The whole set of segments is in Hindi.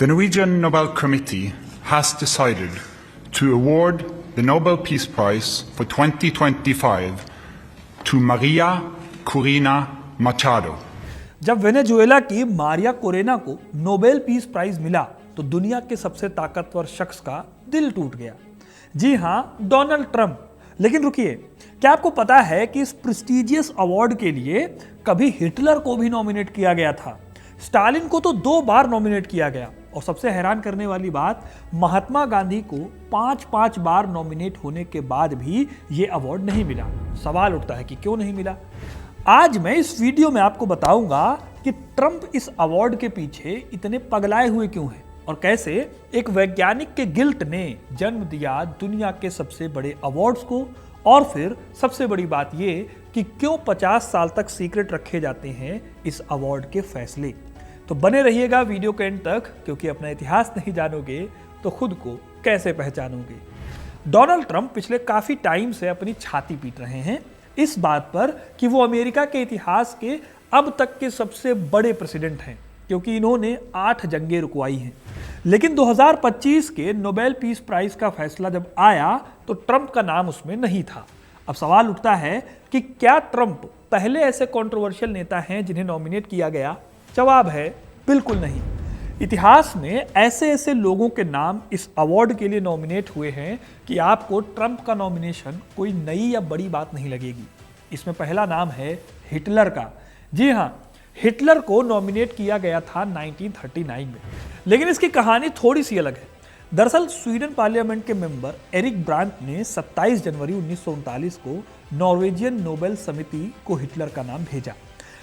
The Norwegian Nobel Committee has decided to award the Nobel Peace Prize for 2025 to Maria Corina Machado. जब वेनेजुएला की मारिया कोरेना को नोबेल पीस प्राइज मिला तो दुनिया के सबसे ताकतवर शख्स का दिल टूट गया। जी हां, डोनाल्ड ट्रंप। लेकिन रुकिए, क्या आपको पता है कि इस प्रेस्टिजियस अवार्ड के लिए कभी हिटलर को भी नॉमिनेट किया गया था, स्टालिन को तो 2 बार नॉमिनेट किया गया, और सबसे हैरान करने वाली बात, महात्मा गांधी को 5-5 बार नॉमिनेट होने के बाद भी यह अवार्ड नहीं मिला। सवाल उठता है कि क्यों नहीं मिला। आज मैं इस वीडियो में आपको बताऊंगा कि ट्रंप इस अवार्ड के पीछे इतने पगलाए हुए क्यों हैं और कैसे एक वैज्ञानिक के गिल्ट ने जन्म दिया दुनिया के सबसे बड़े अवार्ड्स को, और फिर सबसे बड़ी बात यह कि क्यों 50 साल तक सीक्रेट रखे जाते हैं इस अवार्ड के फैसले। तो बने रहिएगा वीडियो के एंड तक, क्योंकि अपना इतिहास नहीं जानोगे तो खुद को कैसे पहचानोगे। डोनाल्ड ट्रंप पिछले काफी टाइम से अपनी छाती पीट रहे हैं इस बात पर कि वो अमेरिका के इतिहास के अब तक के सबसे बड़े प्रेसिडेंट हैं, क्योंकि इन्होंने 8 जंगें रुकवाई हैं। लेकिन 2025 के नोबेल पीस प्राइज का फैसला जब आया तो ट्रंप का नाम उसमें नहीं था। अब सवाल उठता है कि क्या ट्रंप पहले ऐसे कंट्रोवर्शियल नेता हैं जिन्हें नॉमिनेट किया गया? जवाब है बिल्कुल नहीं। इतिहास में ऐसे ऐसे लोगों के नाम इस अवार्ड के लिए नॉमिनेट हुए हैं कि आपको ट्रंप का नॉमिनेशन कोई नई या बड़ी बात नहीं लगेगी। इसमें पहला नाम है हिटलर का। जी हां, हिटलर को नॉमिनेट किया गया था 1939 में, लेकिन इसकी कहानी थोड़ी सी अलग है। दरअसल स्वीडन पार्लियामेंट के मेंबर एरिक ब्रांट ने 27 जनवरी 1939 को नॉर्वेजियन नोबेल समिति को हिटलर का नाम भेजा।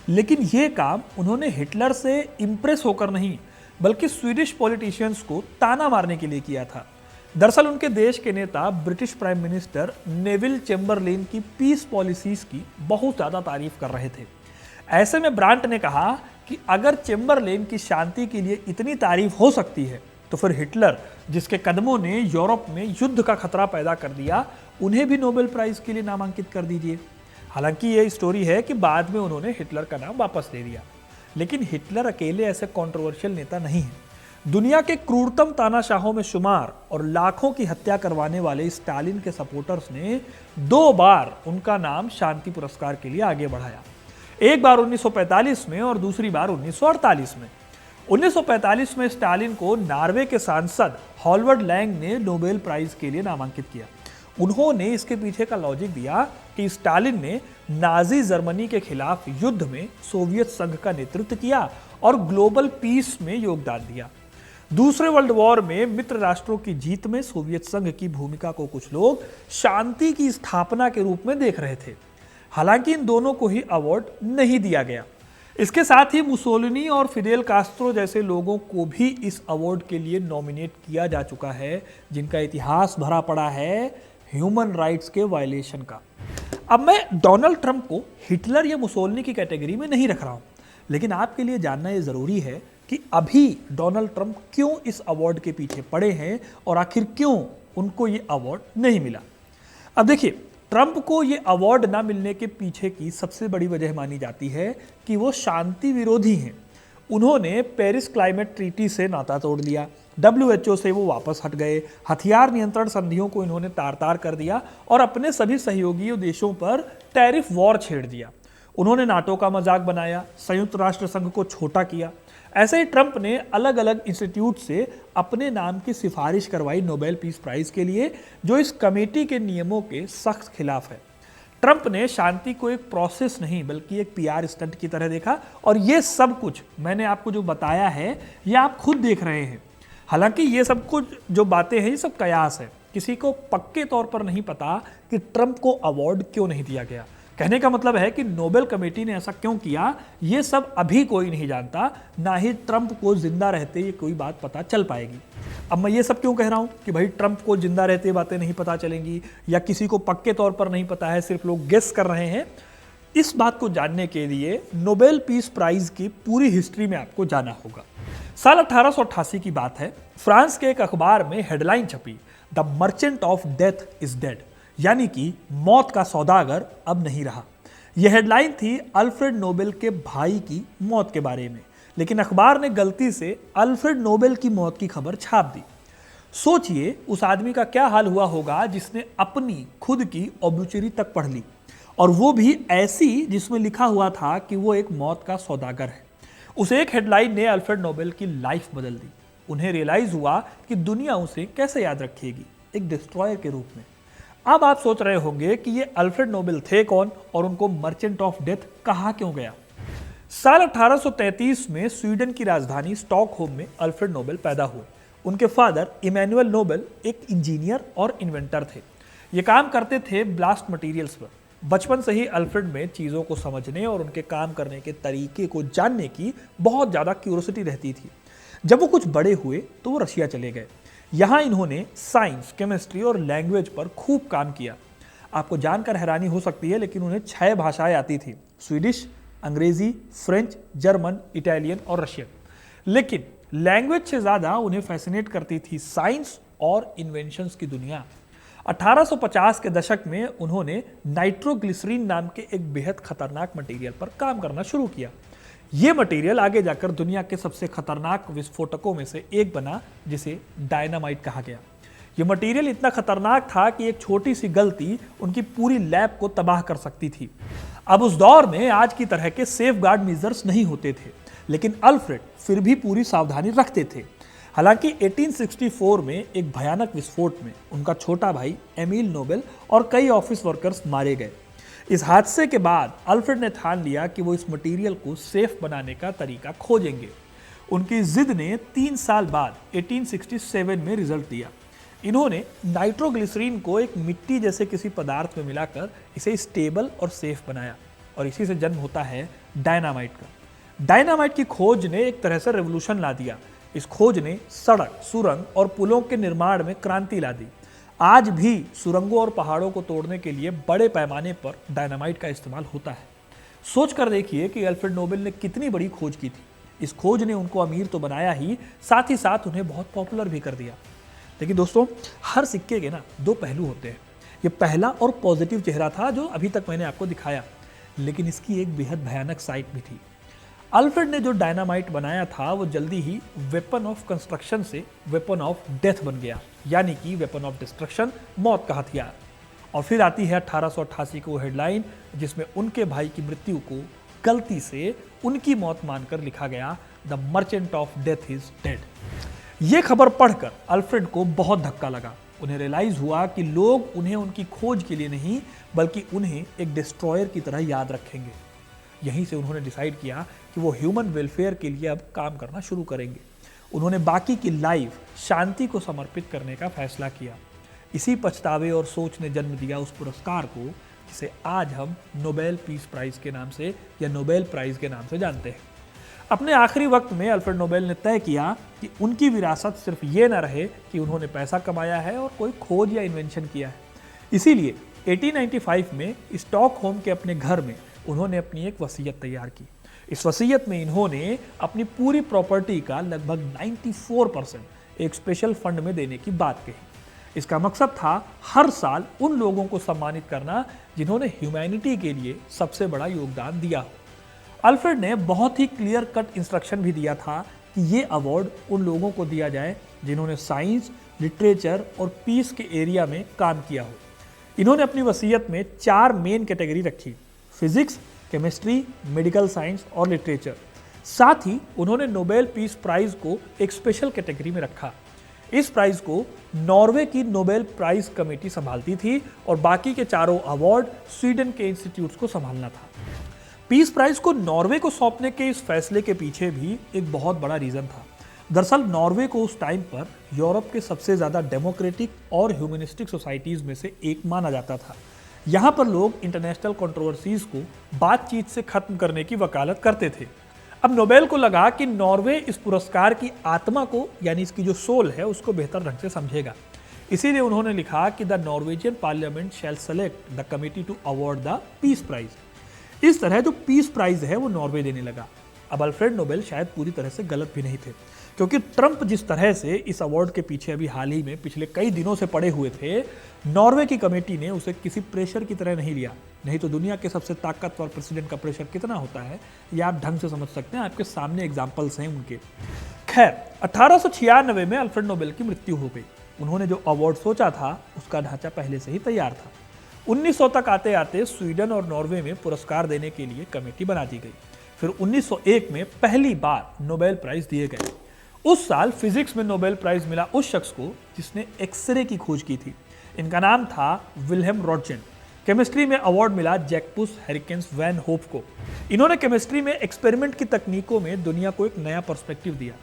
लेकिन यह काम उन्होंने हिटलर से इंप्रेस होकर नहीं, बल्कि स्वीडिश पॉलिटिशियंस को ताना मारने के लिए किया था। दरअसल उनके देश के नेता British prime minister Neville Chamberlain की पीस पॉलिसीज की बहुत ज्यादा तारीफ कर रहे थे। ऐसे में ब्रांट ने कहा कि अगर चेम्बरलेन की शांति के लिए इतनी तारीफ हो सकती है तो फिर हिटलर, जिसके कदमों ने यूरोप में युद्ध का खतरा पैदा कर दिया, उन्हें भी नोबेल प्राइज के लिए नामांकित कर दीजिए। हालांकि यह स्टोरी है कि बाद में उन्होंने हिटलर का नाम वापस ले लिया। लेकिन हिटलर अकेले ऐसे कंट्रोवर्शियल नेता नहीं है। दुनिया के क्रूरतम तानाशाहों में शुमार और लाखों की हत्या करवाने वाले स्टालिन के सपोर्टर्स ने 2 बार उनका नाम शांति पुरस्कार के लिए आगे बढ़ाया। एक बार 1945 में और दूसरी बार 1948 में। 1945 में स्टालिन को नॉर्वे के सांसद हॉलवर्ड लैंग ने नोबेल प्राइज के लिए नामांकित किया। उन्होंने इसके पीछे का लॉजिक दिया कि स्टालिन ने नाजी जर्मनी के खिलाफ युद्ध में सोवियत संघ का नेतृत्व किया और ग्लोबल पीस में योगदान दिया। दूसरे वर्ल्ड वॉर में मित्र राष्ट्रों की जीत में सोवियत संघ की भूमिका को कुछ लोग शांति की स्थापना के रूप में देख रहे थे। हालांकि इन दोनों को ही अवार्ड नहीं दिया गया। इसके साथ ही मुसोलिनी और फिडेल कास्ट्रो जैसे लोगों को भी इस अवार्ड के लिए नॉमिनेट किया जा चुका है, जिनका इतिहास भरा पड़ा है ह्यूमन राइट्स के वायलेशन का। अब मैं डोनाल्ड ट्रंप को हिटलर या मुसोलिनी की कैटेगरी में नहीं रख रहा हूं, लेकिन आपके लिए जानना यह जरूरी है कि अभी डोनाल्ड ट्रंप क्यों इस अवार्ड के पीछे पड़े हैं और आखिर क्यों उनको ये अवार्ड नहीं मिला। अब देखिए, ट्रंप को ये अवार्ड ना मिलने के पीछे की सबसे बड़ी वजह मानी जाती है कि वो शांति विरोधी हैं। उन्होंने पेरिस क्लाइमेट ट्रीटी से नाता तोड़ लिया, WHO से वो वापस हट गए, हथियार नियंत्रण संधियों को इन्होंने तार-तार कर दिया और अपने सभी सहयोगी देशों पर टैरिफ वॉर छेड़ दिया। उन्होंने नाटो का मजाक बनाया, संयुक्त राष्ट्र संघ को छोटा किया। ऐसे ही ट्रंप ने अलग अलग इंस्टीट्यूट से अपने नाम की सिफारिश करवाई नोबेल पीस प्राइज के लिए, जो इस कमेटी के नियमों के सख्त खिलाफ है। ट्रंप ने शांति को एक प्रोसेस नहीं बल्कि एक PR स्टंट की तरह देखा, और ये सब कुछ मैंने आपको जो बताया है ये आप खुद देख रहे हैं। हालांकि ये सब कुछ जो बातें हैं ये सब कयास है। किसी को पक्के तौर पर नहीं पता कि ट्रंप को अवार्ड क्यों नहीं दिया गया। कहने का मतलब है कि नोबेल कमेटी ने ऐसा क्यों किया, ये सब अभी कोई नहीं जानता, ना ही ट्रंप को जिंदा रहते ये कोई बात पता चल पाएगी। अब मैं ये सब क्यों कह रहा हूं कि भाई ट्रंप को जिंदा रहते बातें नहीं पता चलेंगी या किसी को पक्के तौर पर नहीं पता है, सिर्फ लोग गेस कर रहे हैं। इस बात को जानने के लिए नोबेल पीस प्राइज की पूरी हिस्ट्री में आपको जाना होगा। साल 1888 की बात है। फ्रांस के एक अखबार में हेडलाइन छपी, the merchant of death is dead, यानी कि मौत का सौदागर अब नहीं रहा। यह हेडलाइन थी अल्फ्रेड नोबेल के भाई की मौत के बारे में। लेकिन अखबार ने गलती से अल्फ्रेड नोबेल की मौत की खबर छाप दी। सोचिए उस आदमी का क्या हाल हुआ होगा जिसने अपनी खुद की ऑब्ituary तक पढ़ ली, और वो भी ऐसी जिसमें लिखा हुआ था कि वो एक मौत का सौदागर है। उस एक हेडलाइन ने अल्फ्रेड नोबेल की लाइफ बदल दी। उन्हें रियलाइज हुआ कि दुनिया उसे कैसे याद रखेगी, एक डिस्ट्रॉयर के रूप में। अब आप सोच रहे होंगे कि ये अल्फ्रेड नोबेल थे कौन और उनको मर्चेंट ऑफ डेथ कहा क्यों गया। साल 1833 में स्वीडन की राजधानी स्टॉकहोम में अल्फ्रेड नोबेल पैदा हुए। उनके फादर इमैनुअल नोबेल एक इंजीनियर और इन्वेंटर थे। ये काम करते थे ब्लास्ट मटेरियल्स पर। बचपन से ही अल्फ्रेड में चीज़ों को समझने और उनके काम करने के तरीके को जानने की बहुत ज़्यादा क्यूरियोसिटी रहती थी। जब वो कुछ बड़े हुए तो वो रशिया चले गए। यहाँ इन्होंने साइंस, केमिस्ट्री और लैंग्वेज पर खूब काम किया। आपको जानकर हैरानी हो सकती है, लेकिन उन्हें 6 भाषाएं आती थी: स्वीडिश, अंग्रेजी, फ्रेंच, जर्मन, इटालियन और रशियन। लेकिन लैंग्वेज से ज़्यादा उन्हें फैसिनेट करती थी साइंस और इन्वेंशंस की दुनिया। 1850 के दशक में उन्होंने नाइट्रोग्लिसरीन नाम के एक बेहद खतरनाक मटेरियल पर काम करना शुरू किया। यह मटेरियल आगे जाकर दुनिया के सबसे खतरनाक विस्फोटकों में से एक बना, जिसे डायनामाइट कहा गया। यह मटेरियल इतना खतरनाक था कि एक छोटी सी गलती उनकी पूरी लैब को तबाह कर सकती थी। अब उस दौर में आज की तरह के सेफ गार्ड मेजर्स नहीं होते थे, लेकिन अल्फ्रेड फिर भी पूरी सावधानी रखते थे। हालांकि 1864 में एक भयानक विस्फोट में उनका छोटा भाई एमिल नोबेल और कई ऑफिस वर्कर्स मारे गए। इस हादसे के बाद अल्फ्रेड ने ठान लिया कि वो इस मटेरियल को सेफ बनाने का तरीका खोजेंगे। उनकी जिद ने 3 साल बाद 1867 में रिजल्ट दिया। इन्होंने नाइट्रोग्लिसरीन को एक मिट्टी जैसे किसी पदार्थ में मिलाकर इसे स्टेबल और सेफ बनाया, और इसी से जन्म होता है डायनामाइट का। डायनामाइट की खोज ने एक तरह से रेवोल्यूशन ला दिया। इस खोज ने सड़क, सुरंग और पुलों के निर्माण में क्रांति ला दी। आज भी सुरंगों और पहाड़ों को तोड़ने के लिए बड़े पैमाने पर डायनामाइट का इस्तेमाल होता है। सोच कर देखिए कि अल्फ्रेड नोबेल ने कितनी बड़ी खोज की थी। इस खोज ने उनको अमीर तो बनाया ही साथ उन्हें बहुत पॉपुलर भी कर दिया। लेकिन दोस्तों, हर सिक्के के ना 2 पहलू होते हैं। ये पहला और पॉजिटिव चेहरा था जो अभी तक मैंने आपको दिखाया, लेकिन इसकी एक बेहद भयानक साइड भी थी। अल्फ्रेड ने जो डायनामाइट बनाया था वो जल्दी ही वेपन ऑफ कंस्ट्रक्शन से वेपन ऑफ डेथ बन गया, यानी कि वेपन ऑफ डिस्ट्रक्शन, मौत का हथियार। और फिर आती है 1888 की वो हेडलाइन जिसमें उनके भाई की मृत्यु को गलती से उनकी मौत मानकर लिखा गया, the merchant of death is dead. ये खबर पढ़कर अल्फ्रेड को बहुत धक्का लगा। उन्हें रियलाइज हुआ कि लोग उन्हें उनकी खोज के लिए नहीं, बल्कि उन्हें एक डिस्ट्रॉयर की तरह याद रखेंगे। यहीं से उन्होंने डिसाइड किया कि वो ह्यूमन वेलफेयर के लिए अब काम करना शुरू करेंगे। उन्होंने बाकी की लाइफ शांति को समर्पित करने का फैसला किया। इसी पछतावे और सोच ने जन्म दिया उस पुरस्कार को जिसे आज हम नोबेल पीस प्राइज के नाम से या नोबेल प्राइज के नाम से जानते हैं। अपने आखिरी वक्त में अल्फ्रेड नोबेल ने तय किया कि उनकी विरासत सिर्फ ये न रहे कि उन्होंने पैसा कमाया है और कोई खोज या इन्वेंशन किया है। इसीलिए 1895 में स्टॉकहोम के अपने घर में उन्होंने अपनी एक वसीयत तैयार की। इस वसीयत में इन्होंने अपनी पूरी प्रॉपर्टी का लगभग 94% एक स्पेशल फंड में देने की बात कही। इसका मकसद था हर साल उन लोगों को सम्मानित करना जिन्होंने ह्यूमैनिटी के लिए सबसे बड़ा योगदान दिया हो। अल्फ्रेड ने बहुत ही क्लियर कट इंस्ट्रक्शन भी दिया था कि ये अवार्ड उन लोगों को दिया जाए जिन्होंने साइंस, लिटरेचर और पीस के एरिया में काम किया हो। इन्होंने अपनी वसीयत में 4 मेन कैटेगरी रखी: फिजिक्स, केमिस्ट्री, मेडिकल साइंस और लिटरेचर। साथ ही उन्होंने नोबेल पीस प्राइज को एक स्पेशल कैटेगरी में रखा। इस प्राइज को नॉर्वे की नोबेल प्राइज कमेटी संभालती थी और बाकी के 4 अवार्ड स्वीडन के इंस्टीट्यूट्स को संभालना था। पीस प्राइज को नॉर्वे को सौंपने के इस फैसले के पीछे भी एक बहुत बड़ा रीजन था। दरअसल नॉर्वे को उस टाइम पर यूरोप के सबसे ज़्यादा डेमोक्रेटिक और ह्यूमनिस्टिक सोसाइटीज़ में से एक माना जाता था। यहाँ पर लोग इंटरनेशनल कंट्रोवर्सीज को बातचीत से खत्म करने की वकालत करते थे। अब नोबेल को लगा कि नॉर्वे इस पुरस्कार की आत्मा को, यानी इसकी जो सोल है, उसको बेहतर ढंग से समझेगा। इसीलिए उन्होंने लिखा कि the Norwegian parliament shall select the committee to award the peace prize. इस तरह जो पीस प्राइज है वो नॉर्वे देने लगा। अब अल्फ्रेड नोबेल शायद पूरी तरह से गलत भी नहीं थे, क्योंकि ट्रंप जिस तरह से इस अवार्ड के पीछे अभी हाल ही में पिछले कई दिनों से पड़े हुए थे, नॉर्वे की कमेटी ने उसे किसी प्रेशर की तरह नहीं लिया। नहीं तो दुनिया के सबसे ताकतवर प्रेसिडेंट का प्रेशर कितना होता है ये आप ढंग से समझ सकते हैं, आपके सामने एग्जाम्पल्स हैं उनके। खैर 1896 में अल्फ्रेड नोबेल की मृत्यु हो गई। उन्होंने जो अवार्ड सोचा था उसका ढांचा पहले से ही तैयार था। 1900 तक आते आते स्वीडन और नॉर्वे में पुरस्कार देने के लिए कमेटी बना दी गई। फिर 1901 में पहली बार नोबेल प्राइज दिए गए। उस साल फिजिक्स में नोबेल प्राइज मिला उस शख्स को जिसने एक्सरे की खोज की थी। इनका नाम था विल्हेम रॉन्टजेन। केमिस्ट्री में अवार्ड मिला जैकबस हेरिकेन्स वैन होप को। इन्होंने केमिस्ट्री में एक्सपेरिमेंट की तकनीकों में दुनिया को एक नया पर्सपेक्टिव दिया।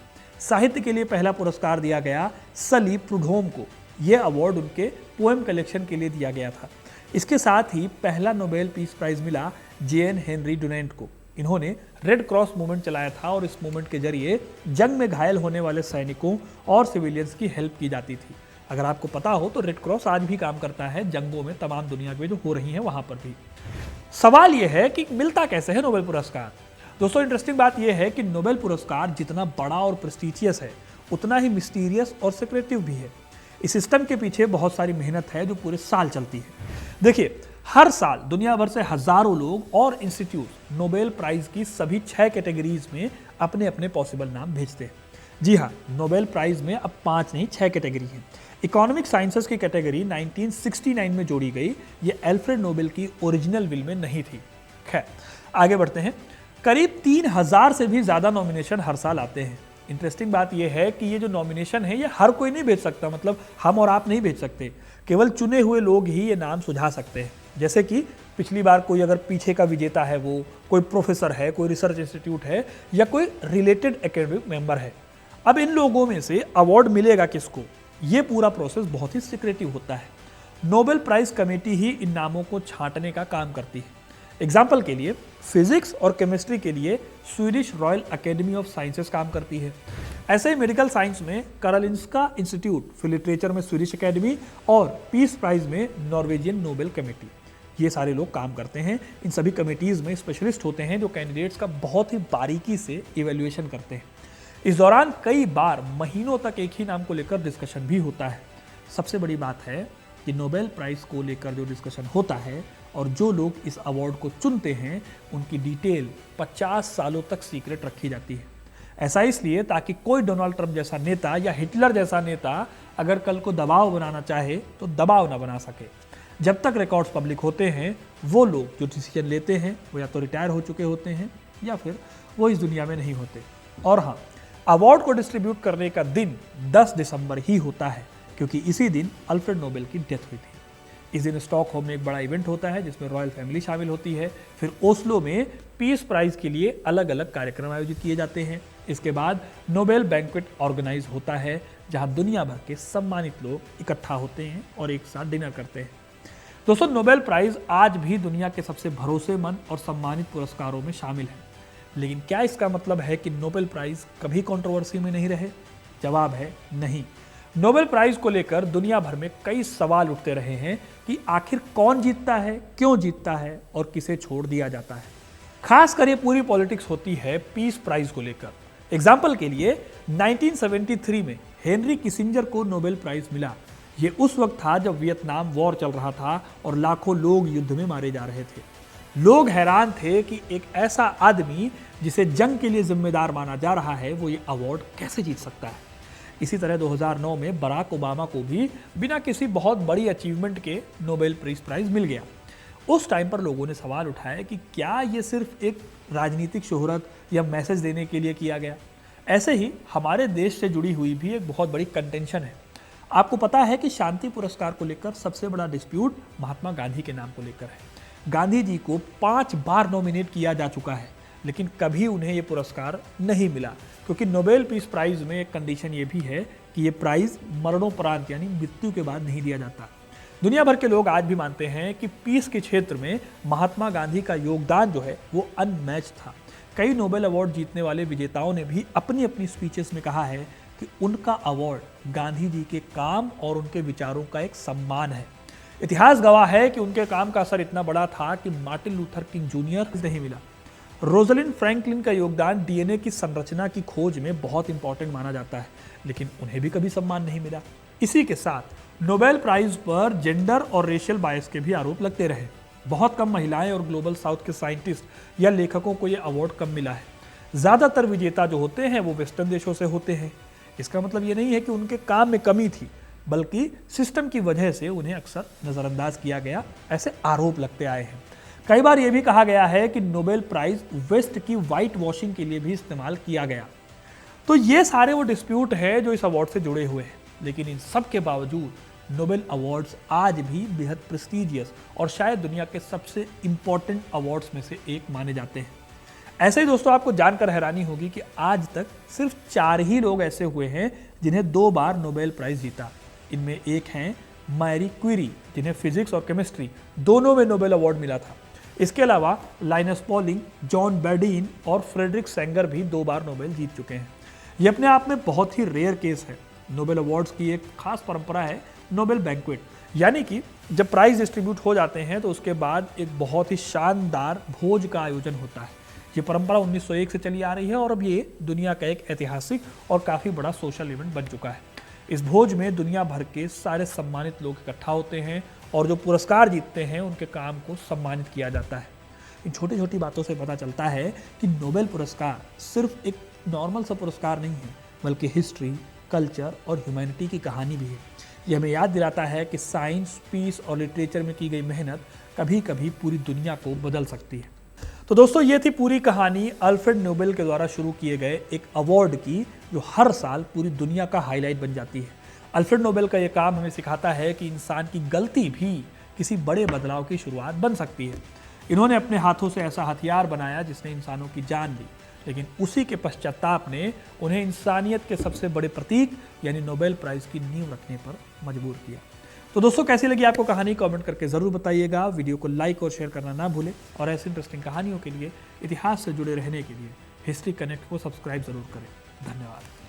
साहित्य के लिए पहला पुरस्कार दिया गया सली प्रूडहोम को। यह अवार्ड उनके पोएम कलेक्शन के लिए दिया गया था। इसके साथ ही पहला नोबेल पीस प्राइज मिला जेएन हेनरी डुनेंट को। इन्होंने रेड क्रॉस मूवमेंट चलाया था और इस मूवमेंट के जरिए जंग में घायल होने वाले सैनिकों और सिविलियंस की हेल्प की जाती थी। अगर आपको पता हो तो रेड क्रॉस आज भी काम करता है जंगों में, तमाम दुनिया में जो हो रही हैं वहां पर भी। सवाल यह है कि मिलता कैसे है नोबेल पुरस्कार। दोस्तों इंटरेस्टिंग बात यह है कि नोबेल पुरस्कार जितना बड़ा और प्रेस्टिजियस है उतना ही मिस्टीरियस और सिक्रेटिव भी है। इस सिस्टम के पीछे बहुत सारी मेहनत है जो पूरे साल चलती है। देखिए हर साल दुनिया भर से हजारों लोग और इंस्टीट्यूट नोबेल प्राइज की सभी 6 कैटेगरीज में अपने अपने पॉसिबल नाम भेजते हैं। जी हाँ, नोबेल प्राइज में अब 5 नहीं 6 कैटेगरी हैं। इकोनॉमिक साइंसेस की कैटेगरी 1969 में जोड़ी गई। ये एल्फ्रेड नोबेल की ओरिजिनल विल में नहीं थी। खैर आगे बढ़ते हैं। करीब 3000 से भी ज्यादा नॉमिनेशन हर साल आते हैं। इंटरेस्टिंग बात यह है कि ये जो नॉमिनेशन है ये हर कोई नहीं भेज सकता, मतलब हम और आप नहीं भेज सकते। केवल चुने हुए लोग ही ये नाम सुझा सकते हैं। जैसे कि पिछली बार कोई अगर पीछे का विजेता है, वो कोई प्रोफेसर है, कोई रिसर्च इंस्टीट्यूट है या कोई रिलेटेड एकेडमिक मेंबर है। अब इन लोगों में से अवार्ड मिलेगा किसको, ये पूरा प्रोसेस बहुत ही सिक्रेटिव होता है। नोबेल प्राइज कमेटी ही इन नामों को छांटने का काम करती है। एग्जाम्पल के लिए फिजिक्स और केमिस्ट्री के लिए Swedish royal academy of sciences काम करती है। ऐसे ही मेडिकल साइंस में कारोलिंस्का इंस्टीट्यूट, फिर लिटरेचर में स्वीडिश अकेडमी और पीस प्राइज में नॉर्वेजियन नोबेल कमेटी, ये सारे लोग काम करते हैं। इन सभी कमेटीज में स्पेशलिस्ट होते हैं जो कैंडिडेट्स का बहुत ही बारीकी से इवैल्यूएशन करते हैं। इस दौरान कई बार महीनों तक एक ही नाम को लेकर डिस्कशन भी होता है। सबसे बड़ी बात है कि नोबेल प्राइज को लेकर जो डिस्कशन होता है और जो लोग इस अवार्ड को चुनते हैं उनकी डिटेल 50 सालों तक सीक्रेट रखी जाती है। ऐसा इसलिए ताकि कोई डोनाल्ड ट्रंप जैसा नेता या हिटलर जैसा नेता अगर कल को दबाव बनाना चाहे तो दबाव ना बना सके। जब तक रिकॉर्ड्स पब्लिक होते हैं वो लोग जो डिसीजन लेते हैं वो या तो रिटायर हो चुके होते हैं या फिर वो इस दुनिया में नहीं होते। और हाँ, अवार्ड को डिस्ट्रीब्यूट करने का दिन 10 दिसंबर ही होता है क्योंकि इसी दिन अल्फ्रेड नोबेल की डेथ हुई थी। इस दिन स्टॉकहोम में एक बड़ा इवेंट होता है जिसमें रॉयल फैमिली शामिल होती है। फिर ओस्लो में पीस प्राइज के लिए अलग अलग कार्यक्रम आयोजित किए जाते हैं। इसके बाद नोबेल बैंक्वेट ऑर्गेनाइज होता है जहां दुनिया भर के सम्मानित लोग इकट्ठा होते हैं और एक साथ डिनर करते हैं। दोस्तों नोबेल प्राइज आज भी दुनिया के सबसे भरोसेमंद और सम्मानित पुरस्कारों में शामिल है। लेकिन क्या इसका मतलब है कि नोबेल प्राइज कभी कंट्रोवर्सी में नहीं रहे? जवाब है नहीं। नोबेल प्राइज को लेकर दुनिया भर में कई सवाल उठते रहे हैं कि आखिर कौन जीतता है, क्यों जीतता है और किसे छोड़ दिया जाता है। खासकर ये पूरी पॉलिटिक्स होती है पीस प्राइज को लेकर। एग्जाम्पल के लिए 1973 में हेनरी किसिंजर को नोबेल प्राइज मिला। ये उस वक्त था जब वियतनाम वॉर चल रहा था और लाखों लोग युद्ध में मारे जा रहे थे। लोग हैरान थे कि एक ऐसा आदमी जिसे जंग के लिए जिम्मेदार माना जा रहा है वो ये अवार्ड कैसे जीत सकता है। इसी तरह 2009 में बराक ओबामा को भी बिना किसी बहुत बड़ी अचीवमेंट के नोबेल पीस प्राइज मिल गया। उस टाइम पर लोगों ने सवाल उठाया कि क्या ये सिर्फ एक राजनीतिक शोहरत या मैसेज देने के लिए किया गया। ऐसे ही हमारे देश से जुड़ी हुई भी एक बहुत बड़ी कंटेंशन है। आपको पता है कि शांति पुरस्कार को लेकर सबसे बड़ा डिस्प्यूट महात्मा गांधी के नाम को लेकर है। गांधी जी को 5 बार नॉमिनेट किया जा चुका है लेकिन कभी उन्हें ये पुरस्कार नहीं मिला क्योंकि नोबेल पीस प्राइज में एक कंडीशन ये भी है कि ये प्राइज मरणोपरांत यानी मृत्यु के बाद नहीं दिया जाता। दुनिया भर के लोग आज भी मानते हैं कि पीस के क्षेत्र में महात्मा गांधी का योगदान जो है वो अनमैच था। कई नोबेल अवार्ड जीतने वाले विजेताओं ने भी अपनी अपनी स्पीचेस में कहा है कि उनका अवार्ड गांधी जी के काम और उनके विचारों का एक सम्मान है। इतिहास गवाह है कि उनके काम का असर इतना बड़ा था कि मार्टिन लूथर किंग जूनियर नहीं मिला, रोजलिन फ्रैंकलिन का योगदान डीएनए की संरचना की खोज में बहुत इंपॉर्टेंट माना जाता है, लेकिन उन्हें भी कभी सम्मान नहीं मिला। इसी के साथ नोबेल प्राइज पर जेंडर और रेशियल बायस के भी आरोप लगते रहे। बहुत कम महिलाएं और ग्लोबल साउथ के साइंटिस्ट या लेखकों को यह अवार्ड कम मिला है। ज्यादातर विजेता जो होते हैं वो वेस्टर्न देशों से होते हैं। इसका मतलब ये नहीं है कि उनके काम में कमी थी, बल्कि सिस्टम की वजह से उन्हें अक्सर नजरअंदाज किया गया, ऐसे आरोप लगते आए हैं। कई बार यह भी कहा गया है कि नोबेल प्राइज वेस्ट की व्हाइट वॉशिंग के लिए भी इस्तेमाल किया गया। तो ये सारे वो डिस्प्यूट है जो इस अवार्ड से जुड़े हुए हैं, लेकिन इन सब के बावजूद नोबेल अवार्ड्स आज भी बेहद प्रेस्टिजियस और शायद दुनिया के सबसे इंपॉर्टेंट अवार्ड्स में से एक माने जाते हैं। ऐसे ही दोस्तों, आपको जानकर हैरानी होगी कि आज तक सिर्फ 4 ही लोग ऐसे हुए हैं जिन्हें 2 बार नोबेल प्राइज जीता। इनमें एक हैं मैरी क्यूरी, जिन्हें फिजिक्स और केमिस्ट्री दोनों में नोबेल अवार्ड मिला था। इसके अलावा लाइनस पॉलिंग, जॉन बर्डीन और फ्रेडरिक सेंगर भी 2 बार नोबेल जीत चुके हैं। ये अपने आप में बहुत ही रेयर केस है। नोबेल अवार्ड्स की एक खास परंपरा है नोबेल बैंक्वेट, यानी कि जब प्राइज डिस्ट्रीब्यूट हो जाते हैं तो उसके बाद एक बहुत ही शानदार भोज का आयोजन होता है। ये परंपरा 1901 से चली आ रही है और अब ये दुनिया का एक ऐतिहासिक और काफ़ी बड़ा सोशल इवेंट बन चुका है। इस भोज में दुनिया भर के सारे सम्मानित लोग इकट्ठा होते हैं और जो पुरस्कार जीतते हैं उनके काम को सम्मानित किया जाता है। इन छोटी छोटी बातों से पता चलता है कि नोबेल पुरस्कार सिर्फ एक नॉर्मल सा पुरस्कार नहीं है, बल्कि हिस्ट्री, कल्चर और ह्यूमैनिटी की कहानी भी है। ये हमें याद दिलाता है कि साइंस, पीस और लिटरेचर में की गई मेहनत कभी कभी पूरी दुनिया को बदल सकती है। तो दोस्तों, ये थी पूरी कहानी अल्फ्रेड नोबेल के द्वारा शुरू किए गए एक अवार्ड की, जो हर साल पूरी दुनिया का हाईलाइट बन जाती है। अल्फ्रेड नोबेल का ये काम हमें सिखाता है कि इंसान की गलती भी किसी बड़े बदलाव की शुरुआत बन सकती है। इन्होंने अपने हाथों से ऐसा हथियार बनाया जिसने इंसानों की जान ली, लेकिन उसी के पश्चाताप ने उन्हें इंसानियत के सबसे बड़े प्रतीक यानी नोबेल प्राइज की नींव रखने पर मजबूर किया। तो दोस्तों, कैसी लगी आपको कहानी, कमेंट करके जरूर बताइएगा। वीडियो को लाइक और शेयर करना ना भूलें और ऐसी इंटरेस्टिंग कहानियों के लिए, इतिहास से जुड़े रहने के लिए हिस्ट्री कनेक्ट को सब्सक्राइब जरूर करें। धन्यवाद।